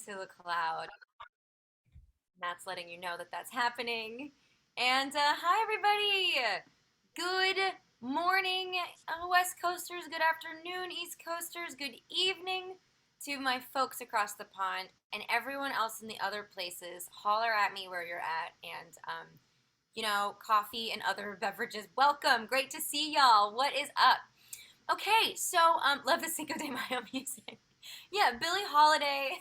to the cloud. That's letting you know that that's happening. And hi, everybody. Good morning, West Coasters. Good afternoon, East Coasters. Good evening to my folks across the pond and everyone else in the other places. Holler at me where you're at. And, coffee and other beverages. Welcome. Great to see y'all. What is up? Okay, so love the Cinco de Mayo music. Yeah, Billie Holiday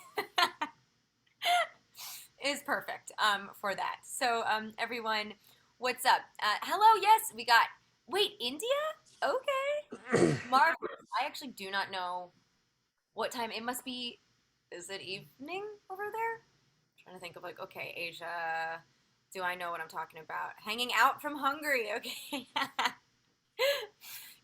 is perfect for that. So everyone, what's up? Hello, yes, we got. Wait, India? Okay, Marvelous. I actually do not know what time it must be. Is it evening over there? I'm trying to think of like, okay, Asia. Do I know what I'm talking about? Hanging out from Hungary. Okay.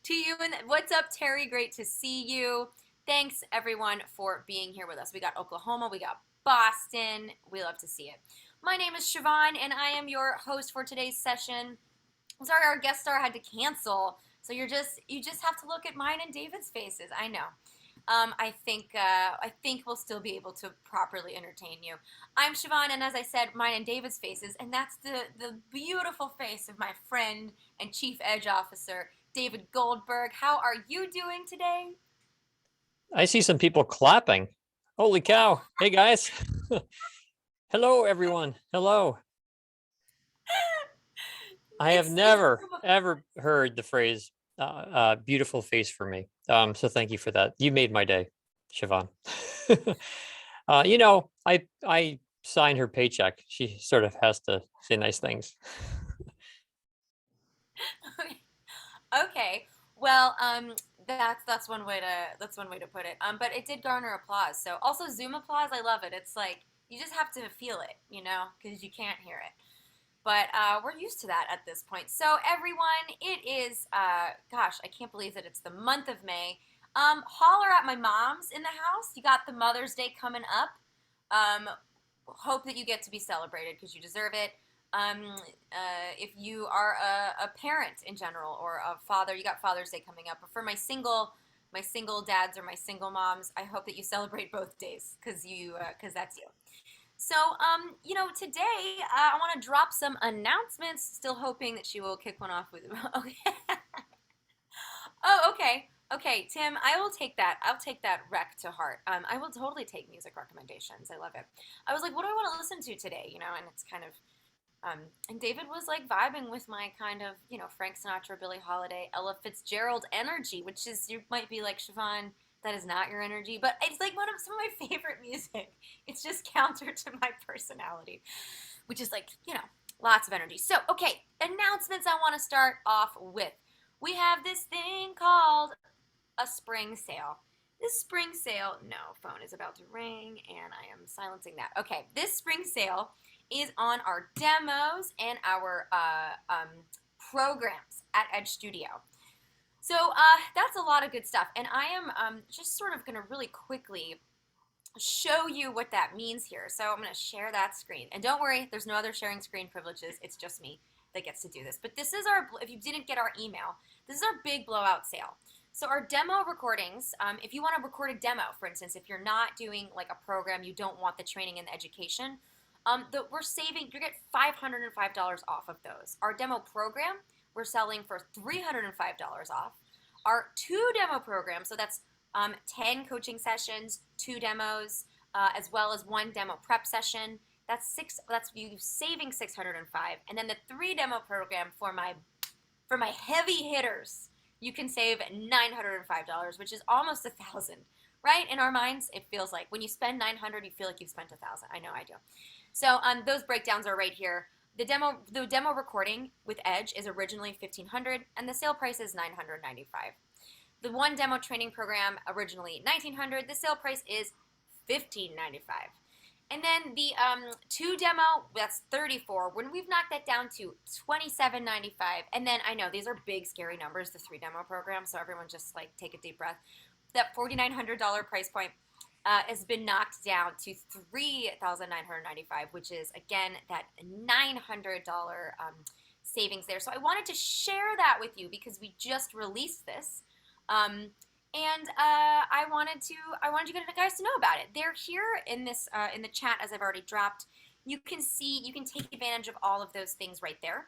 To you and what's up, Terry? Great to see you. Thanks everyone for being here with us. We got Oklahoma, we got Boston. We love to see it. My name is Siobhán, and I am your host for today's session. Sorry, our guest star had to cancel, so you just have to look at mine and David's faces. I know. I think we'll still be able to properly entertain you. I'm Siobhán, and as I said, mine and David's faces, and that's the beautiful face of my friend and Chief Edge Officer, David Goldberg. How are you doing today? I see some people clapping. Holy cow. Hey, guys. Hello, everyone. Hello. I have never, ever heard the phrase beautiful face for me. So thank you for that. You made my day, Siobhan. I sign her paycheck. She sort of has to say nice things. Okay. Well, that's one way to put it. But it did garner applause. So also Zoom applause, I love it. It's like you just have to feel it, because you can't hear it. But we're used to that at this point. So everyone, it is gosh, I can't believe that it's the month of May. Holler at my moms in the house. You got the Mother's Day coming up. Um, Hope that you get to be celebrated because you deserve it. If you are a parent in general or a father, you got Father's Day coming up. But for my single dads or my single moms, I hope that you celebrate both days because that's you. So, today I want to drop some announcements. Still hoping that she will kick one off with. Okay. Oh, okay. Okay, Tim, I will take that. I'll take that rec to heart. I will totally take music recommendations. I love it. I was like, what do I want to listen to today? And it's kind of and David was like vibing with my kind of, Frank Sinatra, Billie Holiday, Ella Fitzgerald energy, which is, you might be like, Siobhan, that is not your energy, but it's like one of some of my favorite music. It's just counter to my personality, which is like, lots of energy. So, okay, announcements I want to start off with. We have this thing called a spring sale. This spring sale, no, phone is about to ring and I am silencing that. Okay, this spring sale is on our demos and our programs at Edge Studio. So that's a lot of good stuff. And I am just sort of going to really quickly show you what that means here. So I'm going to share that screen. And don't worry, there's no other sharing screen privileges. It's just me that gets to do this. But this is if you didn't get our email, this is our big blowout sale. So our demo recordings, if you want to record a demo, for instance, if you're not doing like a program, you don't want the training and the education, we're saving, you get $505 off of those. Our demo program, we're selling for $305 off. Our two demo programs, so that's 10 coaching sessions, two demos, as well as one demo prep session. That's you saving 605. And then the three demo program for my heavy hitters, you can save $905, which is almost $1,000, right? In our minds, it feels like when you spend 900, you feel like you've spent 1,000. I know I do. So those breakdowns are right here. The demo recording with Edge is originally $1,500, and the sale price is $995. The one demo training program originally $1,900. The sale price is $1,595. And then the two demo, that's $34. When we've knocked that down to $27.95, and then I know these are big scary numbers, the three demo program, so everyone just like take a deep breath. That $4,900 price point has been knocked down to $3,995, which is again that $900 savings there. So I wanted to share that with you because we just released this. and I wanted you guys to know about it. They're here in this in the chat as I've already dropped. You can take advantage of all of those things right there.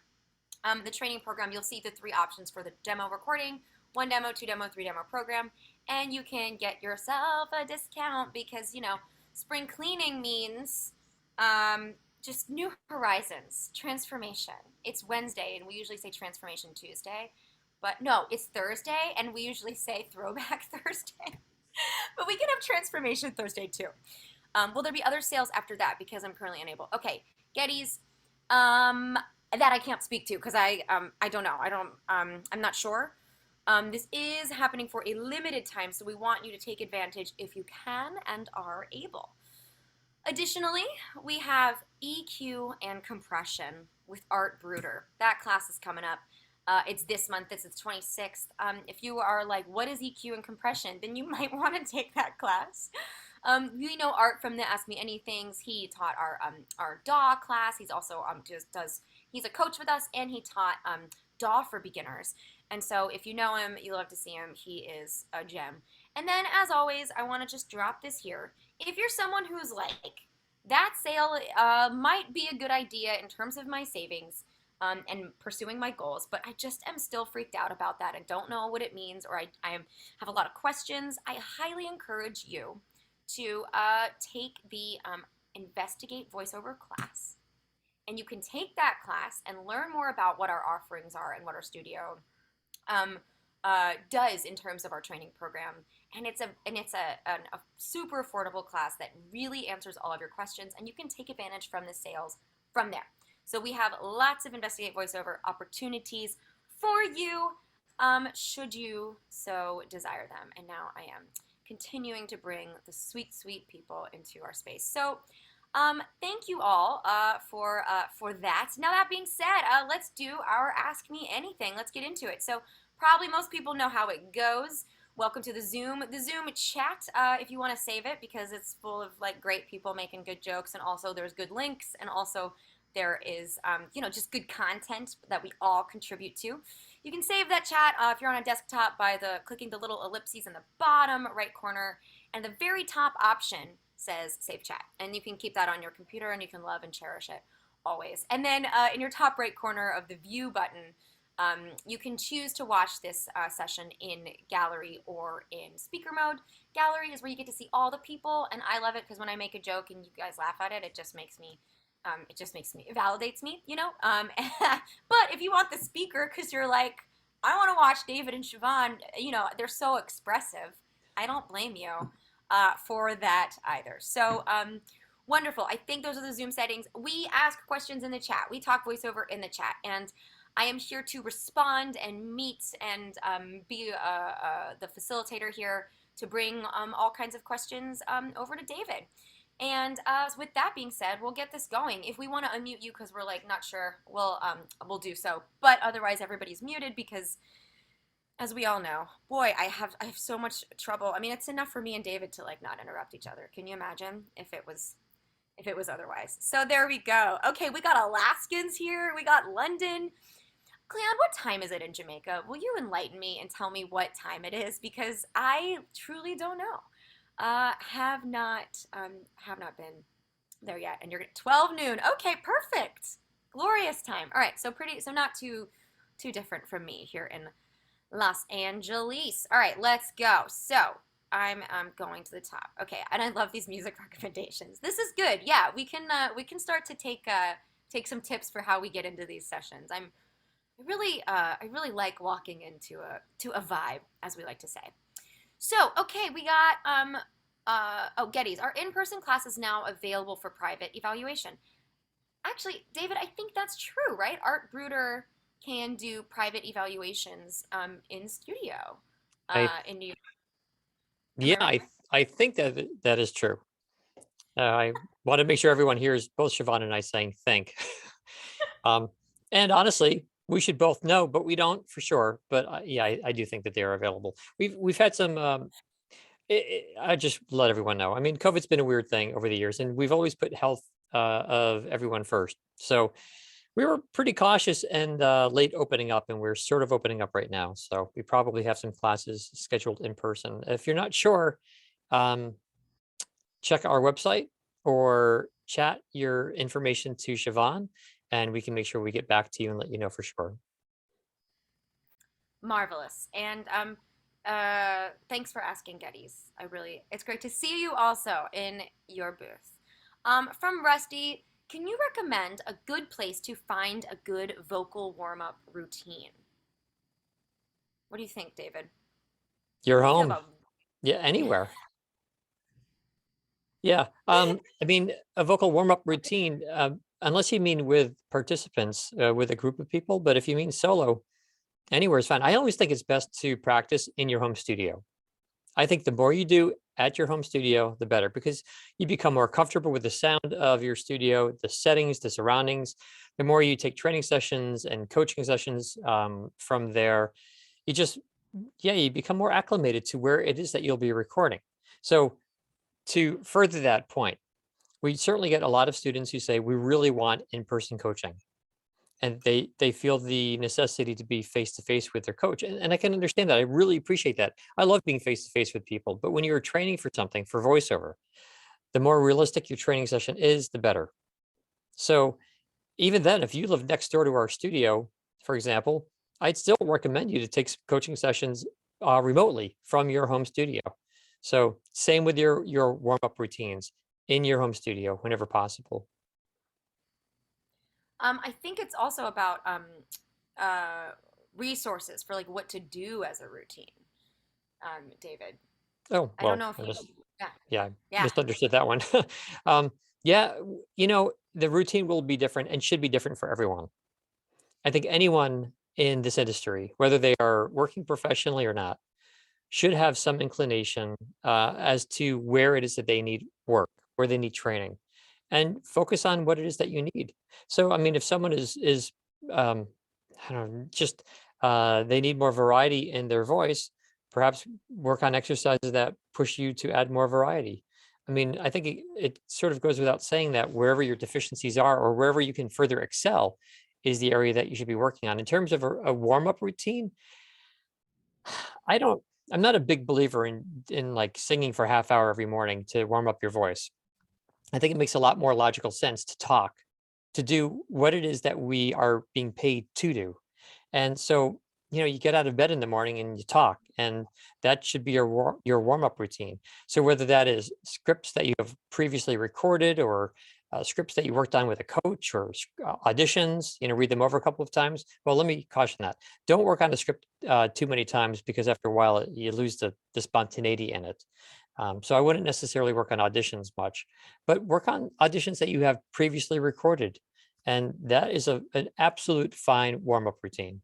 The training program, you'll see the three options for the demo recording: one demo, two demo, three demo program, and you can get yourself a discount because spring cleaning means just new horizons, transformation. It's Wednesday, and we usually say Transformation Tuesday, but no, it's Thursday, and we usually say Throwback Thursday. But we can have Transformation Thursday too. Will there be other sales after that? Because I'm currently unable. Okay, Getty's. That I can't speak to because I don't know. I'm not sure. This is happening for a limited time, so we want you to take advantage if you can and are able. Additionally, we have EQ and compression with Art Bruder. That class is coming up. It's this month. It's the 26th. If you are like, what is EQ and compression? Then you might want to take that class. We know Art from the Ask Me Anythings. He taught our DAW class. He's also he's a coach with us, and he taught DAW for beginners. And so if you know him, you love to see him. He is a gem. And then, as always, I want to just drop this here. If you're someone who's like, that sale might be a good idea in terms of my savings and pursuing my goals, but I just am still freaked out about that and don't know what it means, or I have a lot of questions, I highly encourage you to take the Investigate Voiceover class. And you can take that class and learn more about what our offerings are and what our studio does in terms of our training program. And it's a super affordable class that really answers all of your questions, and you can take advantage from the sales from there. So we have lots of Investigate Voiceover opportunities for you, should you so desire them. And now I am continuing to bring the sweet, sweet people into our space. So thank you all for that. Now that being said, let's do our Ask Me Anything. Let's get into it. So probably most people know how it goes. Welcome to the Zoom chat. If you want to save it, because it's full of like great people making good jokes, and also there's good links, and also there is just good content that we all contribute to. You can save that chat if you're on a desktop by clicking the little ellipses in the bottom right corner, and the very top option says Save Chat, and you can keep that on your computer, and you can love and cherish it always. And then in your top right corner of the View button, you can choose to watch this session in gallery or in speaker mode. Gallery is where you get to see all the people, and I love it because when I make a joke and you guys laugh at it, it just makes me, it validates me, But if you want the speaker because you're like, I want to watch David and Siobhán, they're so expressive, I don't blame you for that either. So wonderful. I think those are the Zoom settings. We ask questions in the chat. We talk voiceover in the chat, and I am here to respond and meet and be the facilitator here to bring all kinds of questions over to David. And with that being said, we'll get this going. If we want to unmute you because we're like not sure, we'll do so. But otherwise, everybody's muted because, as we all know, boy, I have so much trouble. I mean, it's enough for me and David to like not interrupt each other. Can you imagine if it was otherwise? So there we go. Okay, we got Alaskans here. We got London. Cleon, what time is it in Jamaica? Will you enlighten me and tell me what time it is? Because I truly don't know. Have not been there yet. And you're 12 noon. Okay, perfect. Glorious time. All right, so not too different from me here in Los Angeles. All right, let's go. So I'm going to the top. Okay, and I love these music recommendations. This is good. Yeah, we can start to take some tips for how we get into these sessions. I really like walking into a vibe, as we like to say. So, okay, we got Getty's. Our in-person class is now available for private evaluation. Actually, David, I think that's true, right? Art Bruder can do private evaluations in studio I in New York. Am Yeah, I right? I think that is true. I want to make sure everyone hears both Siobhán and I saying think. And honestly, we should both know, but we don't for sure. But yeah, I do think that they are available. We've had some. I just let everyone know. I mean, COVID's been a weird thing over the years, and we've always put health of everyone first. So We were pretty cautious and late opening up, and we're sort of opening up right now. So we probably have some classes scheduled in person. If you're not sure, um, check our website or chat your information to Siobhán, and we can make sure we get back to you and let you know for sure. Marvelous. And thanks for asking, Geddes. It's great to see you also in your booth. From Rusty, can you recommend a good place to find a good vocal warm up routine? What do you think, David? You're How do you feel home. about? Yeah, anywhere. Yeah. I mean, a vocal warm-up routine, unless you mean with participants, with a group of people, but if you mean solo, anywhere is fine. I always think it's best to practice in your home studio. I think the more you do at your home studio, the better, because you become more comfortable with the sound of your studio, the settings, the surroundings. The more you take training sessions and coaching sessions from there, you just, yeah, you become more acclimated to where it is that you'll be recording. So to further that point, we certainly get a lot of students who say we really want in-person coaching, and they feel the necessity to be face to face with their coach, and I can understand that. I really appreciate that. I love being face to face with people, but when you're training for something for voiceover, the more realistic your training session is, the better. So even then, if you live next door to our studio, for example, I'd still recommend you to take coaching sessions remotely from your home studio. So same with your warm up routines in your home studio whenever possible. I think it's also about uh, resources for like what to do as a routine. David, Oh I don't well, know if you. Yeah, yeah, I yeah. misunderstood that one. Yeah, the routine will be different and should be different for everyone. I think anyone in this industry, whether they are working professionally or not, should have some inclination as to where it is that they need work, where they need training, and focus on what it is that you need. So, I mean, if someone is um, I don't know, just they need more variety in their voice, perhaps work on exercises that push you to add more variety. I mean, I think it sort of goes without saying that wherever your deficiencies are or wherever you can further excel is the area that you should be working on. In terms of a warm up routine, I don't I'm not a big believer in like singing for a half hour every morning to warm up your voice. I think it makes a lot more logical sense to talk, to do what it is that we are being paid to do. And so, you get out of bed in the morning and you talk, and that should be your warm up routine. So whether that is scripts that you have previously recorded, or scripts that you worked on with a coach, or auditions, read them over a couple of times. Well, let me caution that. Don't work on a script too many times, because after a while you lose the spontaneity in it. So I wouldn't necessarily work on auditions much, but work on auditions that you have previously recorded. And that is an absolute fine warm up routine.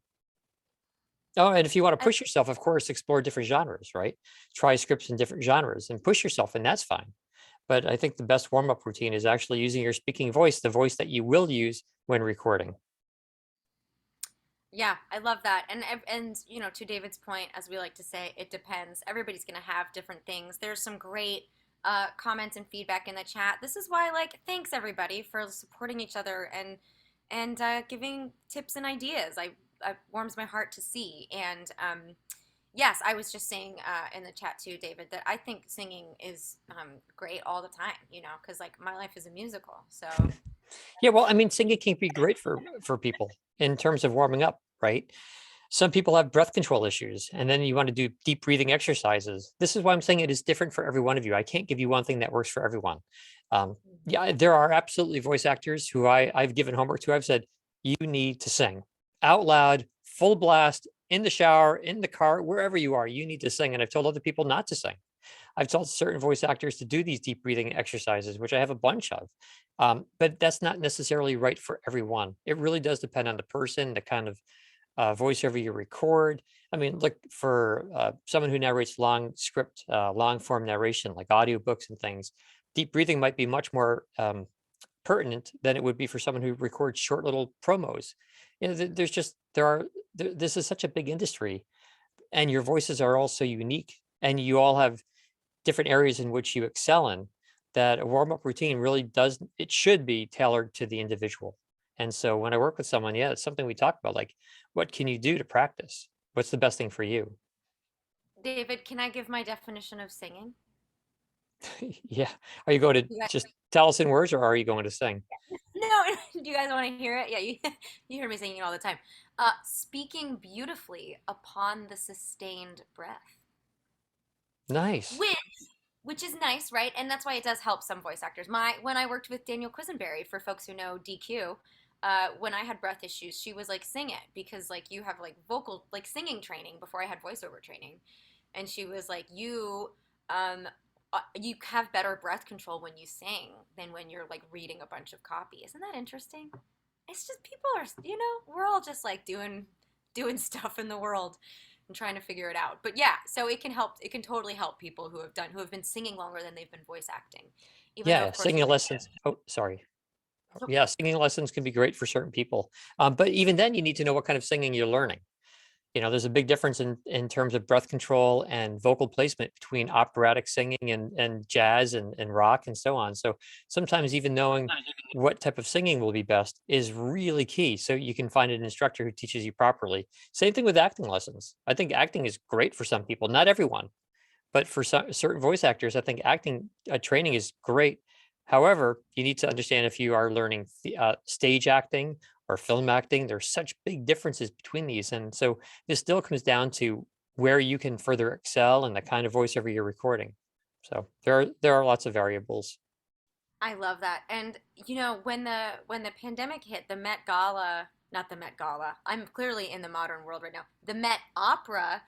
Oh, and if you want to And push yourself, of course, explore different genres, right? Try scripts in different genres and push yourself, and that's fine. But I think the best warm up routine is actually using your speaking voice, the voice that you will use when recording. yeah, I love that. And to David's point, as we like to say, it depends. Everybody's going to have different things. There's some great comments and feedback in the chat. This is why, like, thanks everybody for supporting each other and giving tips and ideas. It warms my heart to see. And yes, I was just saying in the chat too, David, that I think singing is great all the time. Because like my life is a musical. So Yeah, well, I mean, singing can be great for people in terms of warming up, right? Some people have breath control issues, and then you want to do deep breathing exercises. This is why I'm saying it is different for every one of you. I can't give you one thing that works for everyone. Yeah, there are absolutely voice actors who I've given homework to. I've said, you need to sing out loud, full blast, in the shower, in the car, wherever you are, you need to sing. And I've told other people not to sing. I've told certain voice actors to do these deep breathing exercises, which I have a bunch of. But that's not necessarily right for everyone. It really does depend on the person, the kind of voiceover you record. I mean, look, for someone who narrates long script, long form narration, like audiobooks and things, deep breathing might be much more pertinent than it would be for someone who records short little promos. There's just, this is such a big industry, and your voices are all so unique, and you all have different areas in which you excel in, that a warm up routine really does, it should be tailored to the individual. And so when I work with someone, yeah, it's something we talk about, like, what can you do to practice? What's the best thing for you? David, can I give my definition of singing? Yeah. Are you going to You guys, just tell us in words, or are you going to sing? no, do you guys want to hear it? Yeah, you, you hear me singing all the time. Speaking beautifully upon the sustained breath. Nice. Which which is nice, right? And that's why it does help some voice actors. My when I worked with Daniel Quisenberry, for folks who know DQ, when I had breath issues, she was like, "Sing it," because like you have like vocal like singing training before I had voiceover training, and she was like, um, you have better breath control when you sing than when you're like reading a bunch of copy." Isn't that interesting? It's just people are, we're all just like doing stuff in the world and trying to figure it out. But yeah, so it can help. It can totally help people who have been singing longer than they've been voice acting, even though Yeah, of course singing voice. lessons. Oh, sorry. So Yeah, singing lessons can be great for certain people. But even then, you need to know what kind of singing you're learning. There's a big difference in terms of breath control and vocal placement between operatic singing and jazz and rock and so on. So sometimes even knowing what type of singing will be best is really key. So you can find an instructor who teaches you properly. Same thing with acting lessons. I think acting is great for some people, not everyone. But for certain voice actors, I think acting training is great. However, you need to understand if you are learning stage acting or film acting, there's such big differences between these. And so this still comes down to where you can further excel and the kind of voiceover you're recording. So there are lots of variables. I love that. And when the pandemic hit, the Met Gala, not the Met Gala. I'm clearly in the modern world right now. The Met Opera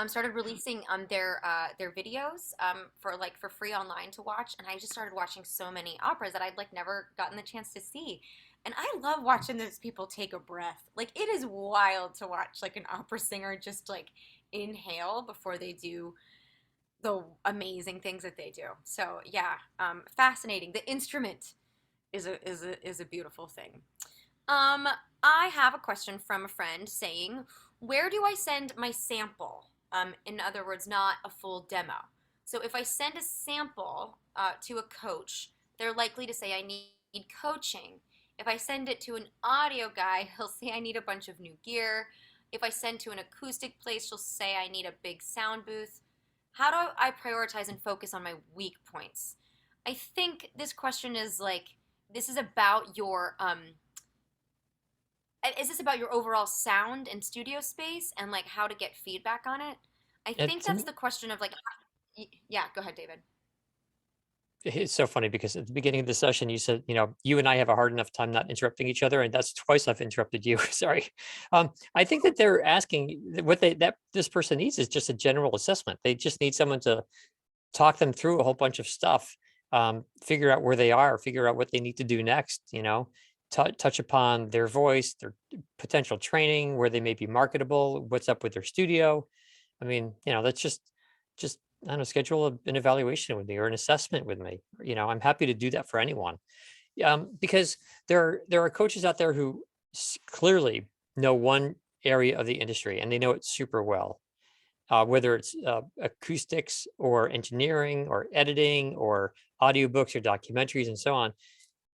started releasing their videos for free online to watch, and I just started watching so many operas that I'd like never gotten the chance to see. And I love watching those people take a breath. Like it is wild to watch like an opera singer just like inhale before they do the amazing things that they do. So yeah, fascinating. The instrument is a beautiful thing. Um, I have a question from a friend saying, "Where do I send my sample?" In other words, not a full demo. So if I send a sample to a coach, they're likely to say I need coaching. If I send it to an audio guy, he'll say I need a bunch of new gear. If I send to an acoustic place, she'll say I need a big sound booth. How do I prioritize and focus on my weak points? I think this question is like, this is about your is this about your overall sound and studio space and like how to get feedback on it? I And think to that's me, the question of like, yeah, go ahead, David. it's so funny because at the beginning of the session, you said, you and I have a hard enough time not interrupting each other, and that's twice I've interrupted you. Sorry. I think that they're asking what this person needs is just a general assessment. They just need someone to talk them through a whole bunch of stuff, figure out where they are, figure out what they need to do next. Touch upon their voice, their potential training, where they may be marketable, what's up with their studio. I mean, that's just I don't know, schedule an evaluation with me or an assessment with me. I'm happy to do that for anyone. Because there are coaches out there who clearly know one area of the industry and they know it super well, whether it's acoustics or engineering or editing or audiobooks or documentaries and so on.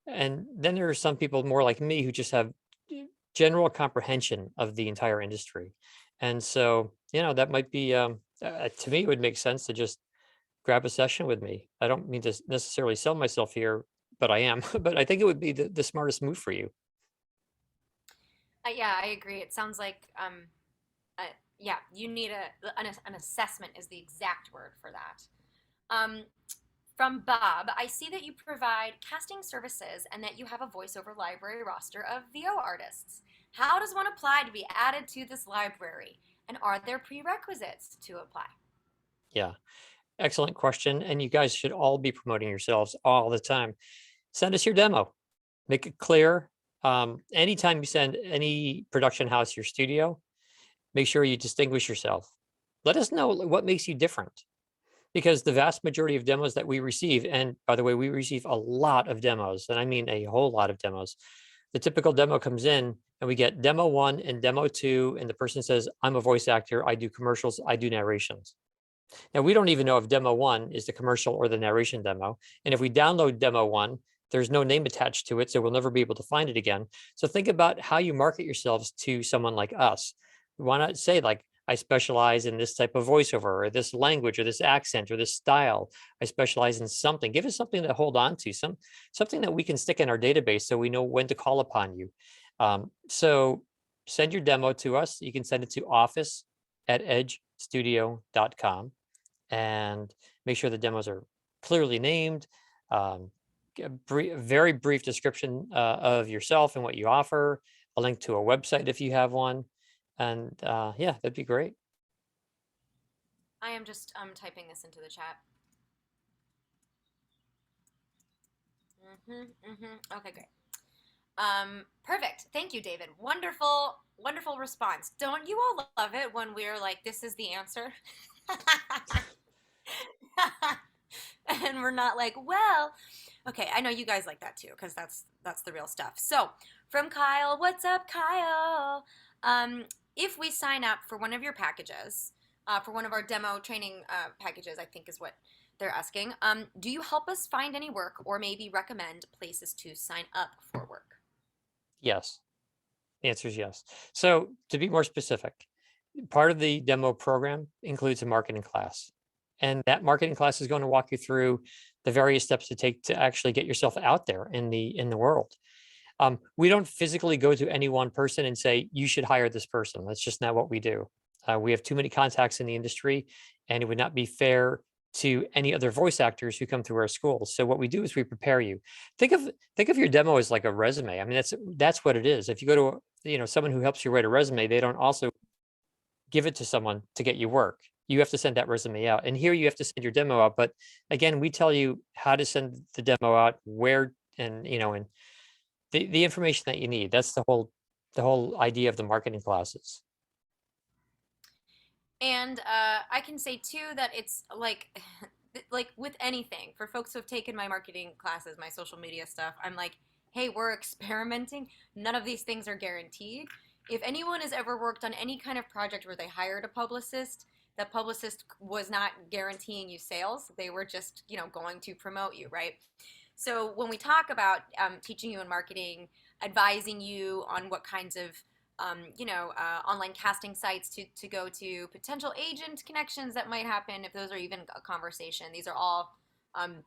And then there are some people more like me who just have general comprehension of the entire industry. And so, that might be, to me, it would make sense to just grab a session with me. I don't mean to necessarily sell myself here, but I am. But I think it would be the smartest move for you. Yeah, I agree. It sounds like uh, yeah, you need an assessment is the exact word for that. Um, from Bob, I see that you provide casting services and that you have a voiceover library roster of VO artists. How does one apply to be added to this library? And are there prerequisites to apply? Yeah. Excellent question. And you guys should all be promoting yourselves all the time. Send us your demo. Make it clear. Anytime you send any production house your studio, make sure you distinguish yourself. Let us know what makes you different, because the vast majority of demos that we receive, and by the way, we receive a lot of demos, and I mean a whole lot of demos. The typical demo comes in and we get demo one and demo two, and the person says, I'm a voice actor, I do commercials, I do narrations. Now, we don't even know if demo one is the commercial or the narration demo. And if we download demo one, There's no name attached to it, so we'll never be able to find it again. So think about how you market yourselves to someone like us. Why not say like, I specialize in this type of voiceover or this language or this accent or this style. I specialize in something. Give us something to hold on to, something that we can stick in our database so we know when to call upon you. So send your demo to us. You can send it to office@edgestudio.com and make sure the demos are clearly named. Um, very brief description of yourself and what you offer, a link to a website if you have one. And yeah, that'd be great. I am just typing this into the chat. Okay, great. Perfect. Thank you, David. Wonderful, wonderful response. Don't you all love it when we're like, this is the answer? And we're not like, well, okay, I know you guys like that too, because that's the real stuff. So from Kyle, what's up, Kyle? If we sign up for one of your packages, for one of our demo training packages, I think is what they're asking. Do you help us find any work or maybe recommend places to sign up for work? Yes. The answer is yes. So to be more specific, part of the demo program includes a marketing class. And that marketing class is going to walk you through the various steps to take to actually get yourself out there in the world. We don't physically go to any one person and say, you should hire this person. That's just not what we do. We have too many contacts in the industry, and it would not be fair to any other voice actors who come through our schools. So what we do is we prepare you. Think of your demo as like a resume. I mean, that's what it is. If you go to someone who helps you write a resume, they don't also give it to someone to get you work. You have to send that resume out. And here you have to send your demo out. But again, we tell you how to send the demo out, where, and the information that you need. That's the whole idea of the marketing classes. And I can say too that it's like like with anything, for folks who have taken my marketing classes, my social media stuff, I'm like, hey, we're experimenting. None of these things are guaranteed. If anyone has ever worked on any kind of project where they hired a publicist, that publicist was not guaranteeing you sales. They were just, going to promote you, right? So when we talk about teaching you in marketing, advising you on what kinds of online casting sites to go to, potential agent connections that might happen, if those are even a conversation. These are all, um,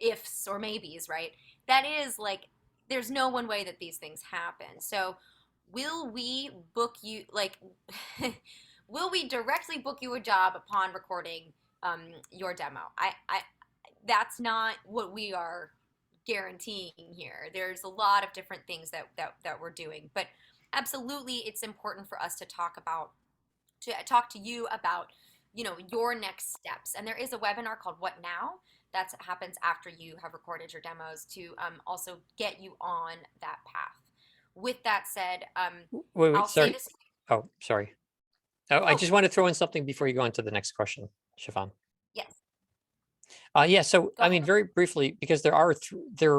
ifs or maybes, right? That is like, there's no one way that these things happen. So, will we book you, like, will we directly book you a job upon recording your demo? That's not what we are guaranteeing here. There's a lot of different things that we're doing, but absolutely, it's important for us to talk to you about your next steps. And there is a webinar called What Now that happens after you have recorded your demos to also get you on that path. With that said, Wait, I'll say sorry. this. Oh, sorry. Oh, I Oh, just want to throw in something before you go on to the next question, Siobhan. yes, Yeah, so go I ahead. mean, very briefly, because there are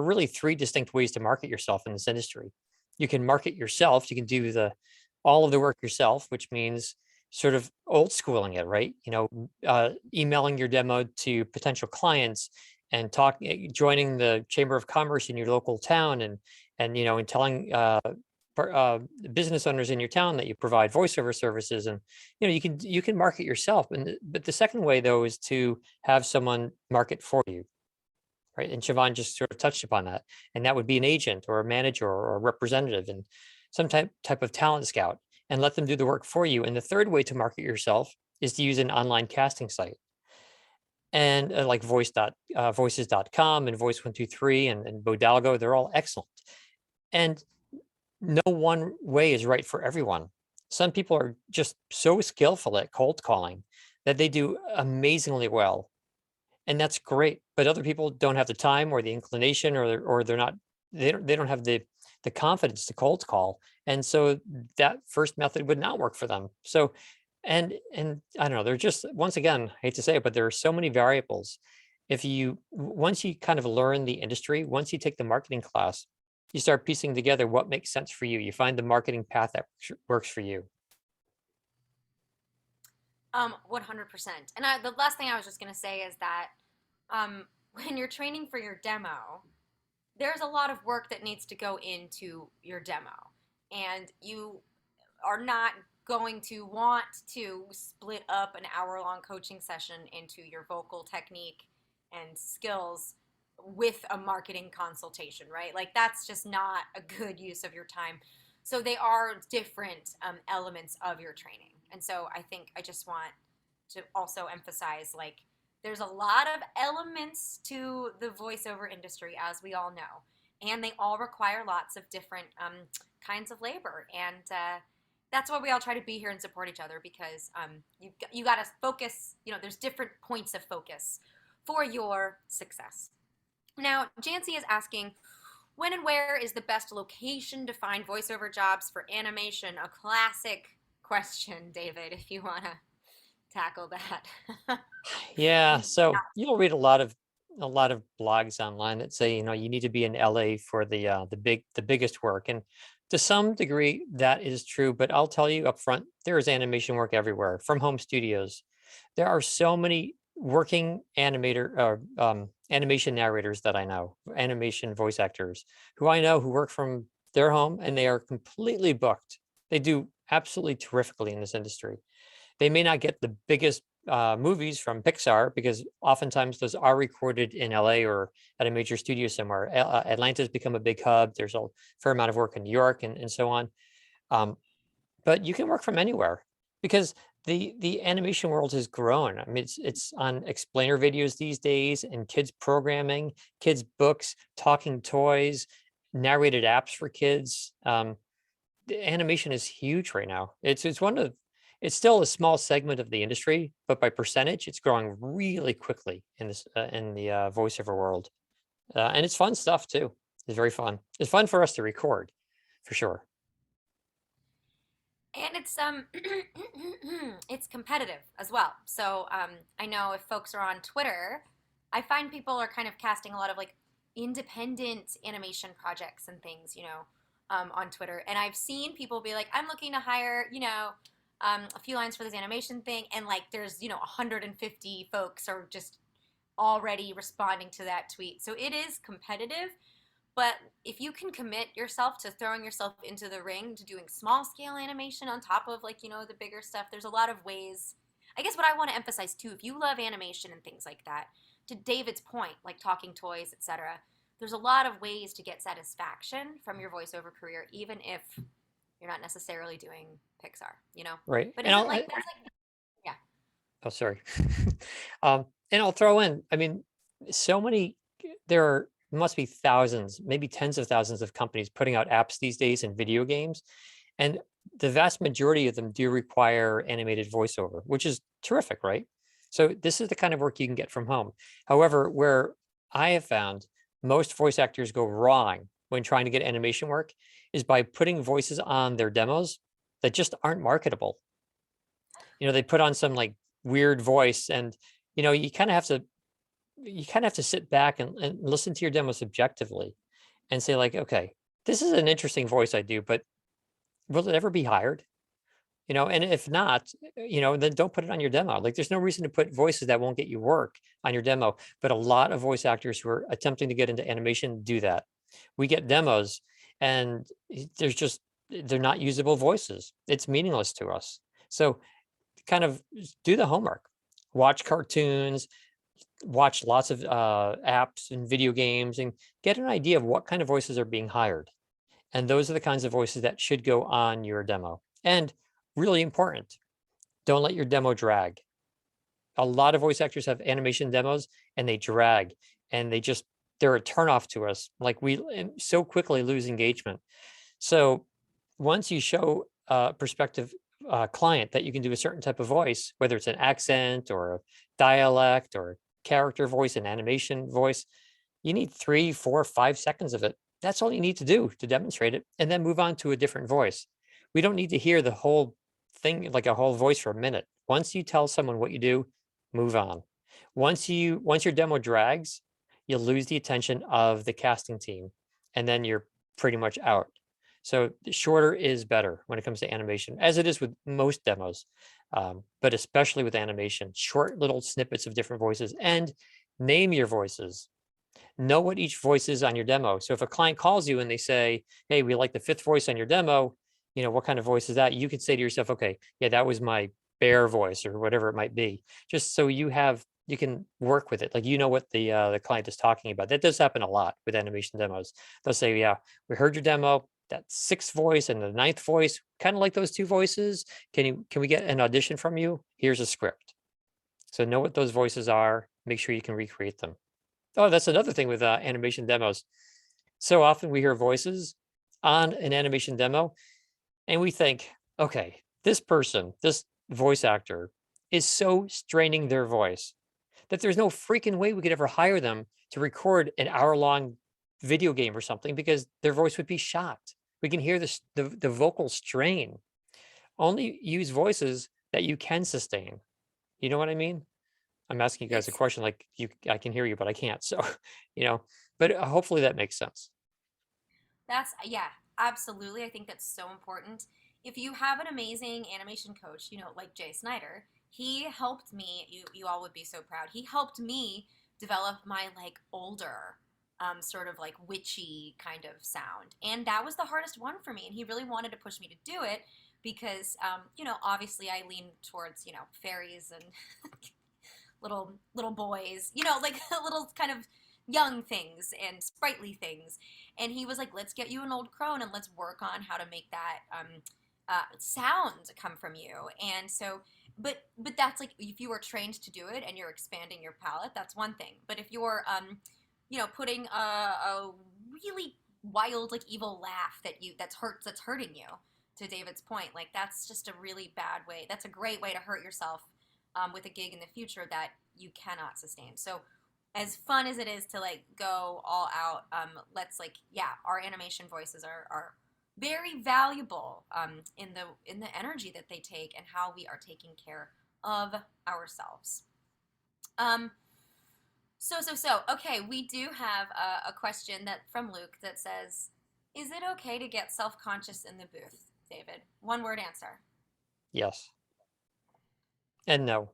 really three distinct ways to market yourself in this industry. You can market yourself. You can do the all of the work yourself, which means sort of old schooling it, right? Emailing your demo to potential clients and joining the chamber of commerce in your local town, and telling business owners in your town that you provide voiceover services, and you can market yourself. But the second way though is to have someone market for you, right? And Siobhan just sort of touched upon that, and that would be an agent or a manager or a representative and some type of talent scout, and let them do the work for you. And the third way to market yourself is to use an online casting site, and like voices.com and voice123 and Bodalgo. They're all excellent, and no one way is right for everyone. Some people are just so skillful at cold calling that they do amazingly well, and that's great. But other people don't have the time or the inclination, or they don't have the confidence to cold call, and so that first method would not work for them. So, and I don't know. They're just, once again, I hate to say it, but there are so many variables. Once you kind of learn the industry, once you take the marketing class, you start piecing together what makes sense for you. You find the marketing path that works for you. 100%. And the last thing I was just gonna say is that when you're training for your demo, there's a lot of work that needs to go into your demo, and you are not going to want to split up an hour-long coaching session into your vocal technique and skills with a marketing consultation, right? Like that's just not a good use of your time. So they are different elements of your training. And so I think I just want to also emphasize like there's a lot of elements to the voiceover industry, as we all know, and they all require lots of different kinds of labor. And that's why we all try to be here and support each other because you got to focus. You know, there's different points of focus for your success. Now, Jancy is asking, when and where is the best location to find voiceover jobs for animation? A classic question, David, if you want to tackle that. Yeah, so you'll read a lot of blogs online that say, you need to be in LA for the biggest work. And to some degree that is true, but I'll tell you up front, there is animation work everywhere from home studios. There are so many working animator or animation narrators that I know, animation voice actors who I know who work from their home and they are completely booked. They do absolutely terrifically in this industry. They may not get the biggest movies from Pixar because oftentimes those are recorded in LA or at a major studio somewhere. Atlanta's become a big hub. There's a fair amount of work in New York and so on. Um, but you can work from anywhere because the animation world has grown. I mean, it's on explainer videos these days and kids programming, kids books, talking toys, narrated apps for kids. The animation is huge right now. It's still a small segment of the industry, but by percentage, it's growing really quickly in this in the voiceover world, and it's fun stuff too. It's very fun. It's fun for us to record, for sure. And it's it's competitive as well. So I know if folks are on Twitter, I find people are kind of casting a lot of like independent animation projects and things, on Twitter. And I've seen people be like, I'm looking to hire, a few lines for this animation thing, and like there's 150 folks are just already responding to that tweet. So it is competitive, but if you can commit yourself to throwing yourself into the ring to doing small scale animation on top of like, the bigger stuff, there's a lot of ways. I guess what I want to emphasize too, if you love animation and things like that, to David's point, like talking toys, etc., there's a lot of ways to get satisfaction from your voiceover career, even if you're not necessarily doing Pixar. Right. But And isn't like that's like yeah. oh, sorry. And I'll throw in, I mean, so many, must be thousands, maybe tens of thousands of companies putting out apps these days and video games. And the vast majority of them do require animated voiceover, which is terrific, right? So this is the kind of work you can get from home. However, where I have found most voice actors go wrong when trying to get animation work is by putting voices on their demos that just aren't marketable. They put on some like weird voice and you kind of have to sit back and listen to your demo subjectively and say like, okay, this is an interesting voice I do, but will it ever be hired? And if not, then don't put it on your demo. Like there's no reason to put voices that won't get you work on your demo. But a lot of voice actors who are attempting to get into animation do that. We get demos and they're not usable voices. It's meaningless to us. So kind of do the homework, watch cartoons, watch lots of apps and video games and get an idea of what kind of voices are being hired. And those are the kinds of voices that should go on your demo. And really important, don't let your demo drag. A lot of voice actors have animation demos and they drag and they're a turnoff to us. Like we so quickly lose engagement. So once you show a prospective client that you can do a certain type of voice, whether it's an accent or a dialect or a character voice, an animation voice, you need 3, 4, 5 seconds of it. That's all you need to do to demonstrate it, and then move on to a different voice. We don't need to hear the whole thing, like a whole voice for a minute. Once you tell someone what you do, move on. Once your demo drags, you'll lose the attention of the casting team, and then you're pretty much out. So shorter is better when it comes to animation, as it is with most demos, but especially with animation, short little snippets of different voices, and name your voices. know what each voice is on your demo. So if a client calls you and they say, hey, we like the fifth voice on your demo, what kind of voice is that? You could say to yourself, okay, yeah, that was my bear voice or whatever it might be, just so you can work with it. Like, what the client is talking about. That does happen a lot with animation demos. They'll say, yeah, we heard your demo, that sixth voice and the ninth voice, kind of like those two voices. Can we get an audition from you? Here's a script. So know what those voices are, make sure you can recreate them. Oh, that's another thing with animation demos. So often we hear voices on an animation demo and we think, okay, this person, this voice actor is so straining their voice that there's no freaking way we could ever hire them to record an hour-long video game or something, because their voice would be shot. We can hear the vocal strain. Only use voices that you can sustain. You know what I mean? I'm asking you guys a Yes. question like I can hear you, but I can't. So, you know, but hopefully that makes sense. Yeah, absolutely. I think that's so important. If you have an amazing animation coach, like Jay Snyder, he helped me. You all would be so proud. He helped me develop my like older, sort of like witchy kind of sound, and that was the hardest one for me. And he really wanted to push me to do it because, obviously I lean towards fairies and little boys, like little kind of young things and sprightly things. And he was like, "Let's get you an old crone and let's work on how to make that sound come from you." And so, but that's like if you are trained to do it and you're expanding your palette, that's one thing. But if you're putting a really wild like evil laugh that's hurting you, to David's point, like that's just a really bad way. That's a great way to hurt yourself with a gig in the future that you cannot sustain. So as fun as it is to like go all out, let's like, yeah, our animation voices are very valuable in the energy that they take and how we are taking care of ourselves. Um, so okay, we do have a question that from Luke that says, "Is it okay to get self conscious in the booth?" David, one word answer. Yes. And no.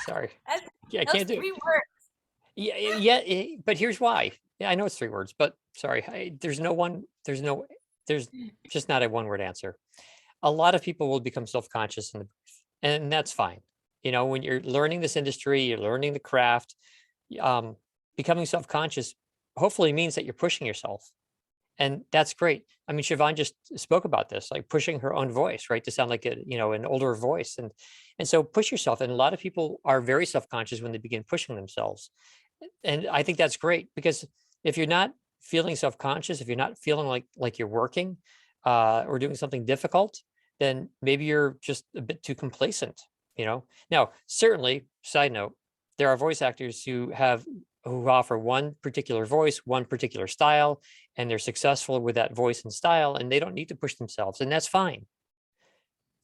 Sorry. That's, Yeah, I those can't do it. three words. Yeah, yeah, but here's why. Yeah, I know it's three words, but sorry, there's just not a one word answer. A lot of people will become self-conscious in the booth, and that's fine. When you're learning this industry, you're learning the craft, um, becoming self-conscious hopefully means that you're pushing yourself. And that's great. I mean, Siobhán just spoke about this, like pushing her own voice, right, to sound like an older voice, and so push yourself. And a lot of people are very self-conscious when they begin pushing themselves, and I think that's great, because if you're not feeling self-conscious, if you're not feeling like you're working or doing something difficult, then maybe you're just a bit too complacent. Now, certainly, side note, there are voice actors who offer one particular voice, one particular style, and they're successful with that voice and style, and they don't need to push themselves, and that's fine.